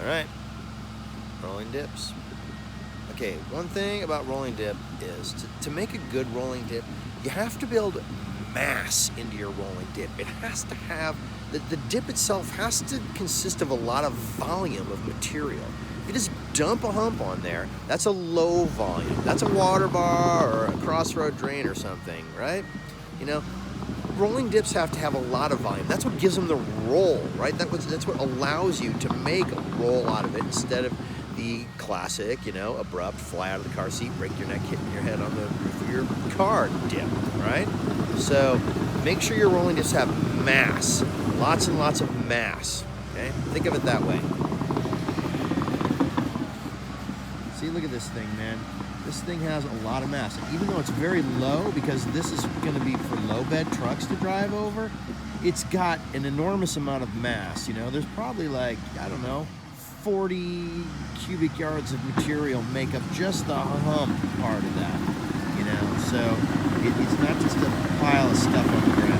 All right, rolling dips. Okay, one thing about rolling dip is to make a good rolling dip, you have to build mass into your rolling dip. It has to have, the dip itself has to consist of a lot of volume of material. If you just dump a hump on there, that's a low volume. That's a water bar or a crossroad drain or something, right? You know, rolling dips have to have a lot of volume. That's what gives them the roll, right? That's what allows you to make a roll out of it instead of the classic, abrupt, fly out of the car seat, break your neck, hitting your head on the roof of your car dip, right? So make sure your rolling dips have mass, lots and lots of mass, okay? Think of it that way. See, look at this thing, man. This thing has a lot of mass. And even though it's very low, because this is going to be for low bed trucks to drive over, it's got an enormous amount of mass. There's probably like, I don't know, 40 cubic yards of material make up just the hump part of that, so it's not just a pile of stuff on the ground.